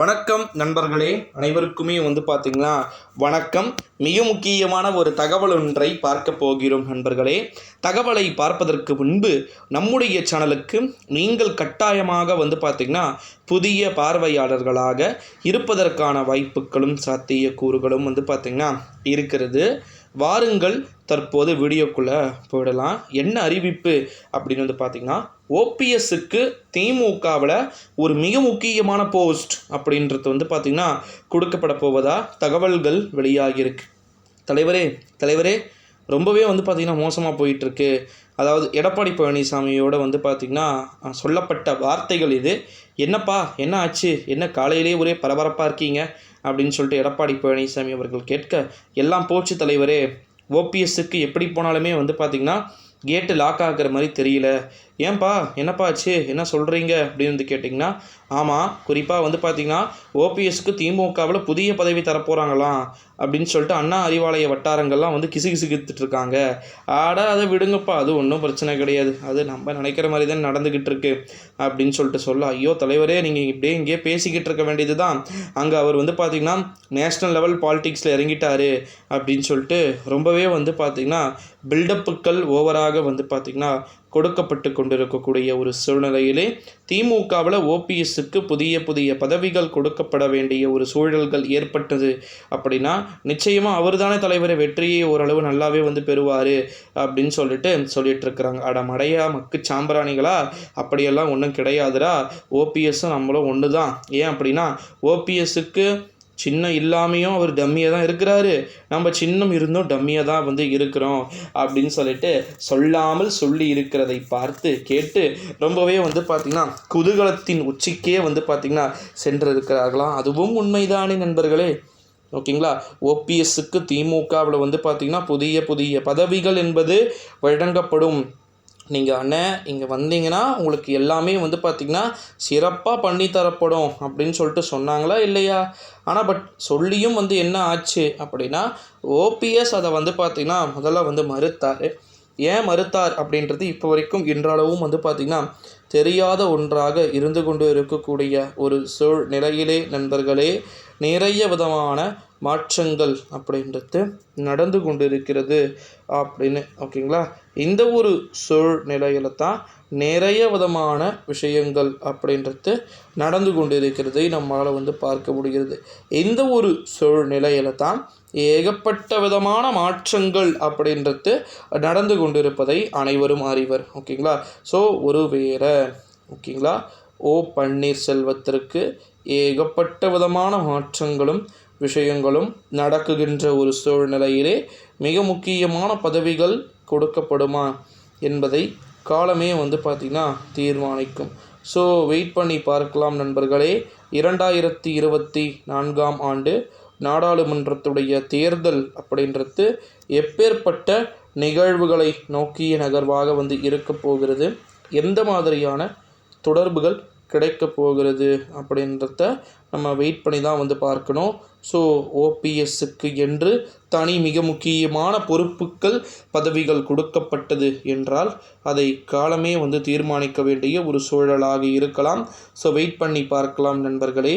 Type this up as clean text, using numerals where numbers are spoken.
வணக்கம் நண்பர்களே, அனைவருக்குமே பார்த்தீங்கன்னா வணக்கம். மிக முக்கியமான ஒரு தகவல் ஒன்றை பார்க்க போகிறோம் நண்பர்களே. தகவலை பார்ப்பதற்கு முன்பு நம்முடைய சேனலுக்கு நீங்கள் கட்டாயமாக பார்த்தீங்கன்னா புதிய பார்வையாளர்களாக இருப்பதற்கான வாய்ப்புகளும் சாத்தியக்கூறுகளும் பார்த்தீங்கன்னா இருக்கிறது. வாருங்கள், தற்போது வீடியோக்குள்ளே போயிடலாம். என்ன அறிவிப்பு அப்படின்னு பார்த்தீங்கன்னா, ஓபிஎஸ்க்கு திமுகவில் ஒரு மிக முக்கியமான போஸ்ட் அப்படின்றது பார்த்தீங்கன்னா கொடுக்கப்பட போவதா தகவல்கள் வெளியாகியிருக்கு. தலைவரே ரொம்பவே பார்த்தீங்கன்னா மோசமாக போயிட்டுருக்கு. அதாவது எடப்பாடி பழனிசாமியோட பார்த்தீங்கன்னா சொல்லப்பட்ட வார்த்தைகள் இது. என்னப்பா என்ன ஆச்சு, என்ன காலையிலே ஒரே பரபரப்பாக இருக்கீங்க அப்படின்னு சொல்லிட்டு எடப்பாடி பழனிசாமி அவர்கள் கேட்க, எல்லாம் போச்சு தலைவரே, ஓபிஎஸ்க்கு எப்படி போனாலுமே பார்த்தீங்கன்னா கேட்டு லாக் ஆகிற மாதிரி தெரியல. ஏன்பா என்னப்பா ஆச்சு, என்ன சொல்கிறீங்க அப்படின்னு கேட்டிங்கன்னா, ஆமாம், குறிப்பாக பார்த்தீங்கன்னா ஓபிஎஸ்க்கு திமுகவில் புதிய பதவி தரப்போகிறாங்களாம் அப்படின்னு சொல்லிட்டு அண்ணா அறிவாலய வட்டாரங்கள்லாம் கிசுகிசுக்கிட்டு இருக்காங்க. அதை விடுங்கப்பா, அது ஒன்றும் பிரச்சனை கிடையாது, அது நம்ம நினைக்கிற மாதிரி தான் நடந்துக்கிட்டு இருக்கு அப்படின்னு சொல்லிட்டு சொல்ல, ஐயோ தலைவரே, நீங்கள் இப்படியே இங்கேயே பேசிக்கிட்டு இருக்க வேண்டியது தான். அங்கே அவர் பார்த்தீங்கன்னா நேஷ்னல் லெவல் பாலிடிக்ஸில் இறங்கிட்டாரு அப்படின்னு சொல்லிட்டு ரொம்பவே பார்த்தீங்கன்னா பில்டப்புக்கள் ஓவராக பார்த்தீங்கன்னா கொடுக்கப்பட்டு கொண்டிருக்கக்கூடிய ஒரு சூழ்நிலையிலே திமுகவில் ஓபிஎஸ்க்கு புதிய பதவிகள் கொடுக்கப்பட வேண்டிய ஒரு சூழல்கள் ஏற்பட்டது அப்படின்னா நிச்சயமாக அவர் தானே தலைவரை வெற்றியை ஓரளவு நல்லாவே பெறுவார் அப்படின்னு சொல்லிட்டு இருக்கிறாங்க. மடையா மக்கு சாம்பிராணிகளா, அப்படியெல்லாம் ஒன்றும் கிடையாதுடா. ஓபிஎஸ்ஸும் நம்மளும் ஒன்று தான். ஏன் அப்படின்னா ஓபிஎஸ்க்கு சின்னம் இல்லாமையும் அவர் டம்மியாக தான் இருக்கிறாரு, நம்ம சின்னம் இருந்தும் டம்மியாக தான் இருக்கிறோம் அப்படின்னு சொல்லிட்டு சொல்லாமல் சொல்லி இருக்கிறதை பார்த்து கேட்டு ரொம்பவே பார்த்திங்கன்னா குதூகலத்தின் உச்சிக்கே பார்த்திங்கன்னா சென்றிருக்கிறார்களாம். அதுவும் உண்மைதானே நண்பர்களே. ஓகேங்களா. ஓபிஎஸ்க்கு திமுகவில் பார்த்திங்கன்னா புதிய பதவிகள் என்பது வழங்கப்படும். நீங்கள் அண்ணன் இங்கே வந்தீங்கன்னா உங்களுக்கு எல்லாமே பார்த்திங்கன்னா சிறப்பாக பண்ணித்தரப்படும் அப்படின்னு சொல்லிட்டு சொன்னாங்களா இல்லையா? ஆனால் சொல்லியும் என்ன ஆச்சு அப்படின்னா, ஓபிஎஸ் அதை பார்த்திங்கன்னா முதல்ல மறுத்தார். ஏன் மறுத்தார் அப்படின்றது இப்போ வரைக்கும் இன்றளவும் பார்த்திங்கன்னா தெரியாத ஒன்றாக இருந்து கொண்டு இருக்கக்கூடிய ஒரு சூழ்நிலையிலே நண்பர்களே, நிறைய விதமான மாற்றங்கள் அப்படின்றது நடந்து கொண்டு இருக்கிறது அப்படின்னு. ஓகேங்களா. இந்த ஒரு சூழ்நிலையில் தான் நிறைய விதமான விஷயங்கள் அப்படின்றது நடந்து கொண்டு இருக்கிறதை நம்மளால் பார்க்க முடிகிறது. இந்த ஒரு சூழ்நிலையில் தான் ஏகப்பட்ட விதமான மாற்றங்கள் அப்படின்றது நடந்து கொண்டிருப்பதை அனைவரும் அறிவர். ஓகேங்களா. ஸோ ஒருவேளை ஓகேங்களா ஓ பன்னீர்செல்வத்திற்கு ஏகப்பட்ட விதமான மாற்றங்களும் விஷயங்களும் நடக்குகின்ற ஒரு சூழ்நிலையிலே மிக முக்கியமான பதவிகள் கொடுக்கப்படுமா என்பதை காலமே பார்த்திங்கன்னா தீர்மானிக்கும். ஸோ வெயிட் பண்ணி பார்க்கலாம் நண்பர்களே. 2024 ஆண்டு நாடாளுமன்றத்துடைய தேர்தல் அப்படின்றது எப்பேற்பட்ட நிகழ்வுகளை நோக்கிய நகர்வாக இருக்க போகிறது, எந்த மாதிரியான தொடர்புகள் கிடைக்க போகிறது அப்படின்றத நம்ம வெயிட் பண்ணி தான் பார்க்கணும். ஸோ ஓபிஎஸ்க்கு என்று தனி மிக முக்கியமான பொறுப்புகள் பதவிகள் கொடுக்கப்பட்டது என்றால் அதை காலமே தீர்மானிக்க வேண்டிய ஒரு சூழலாக இருக்கலாம். ஸோ வெயிட் பண்ணி பார்க்கலாம் நண்பர்களே.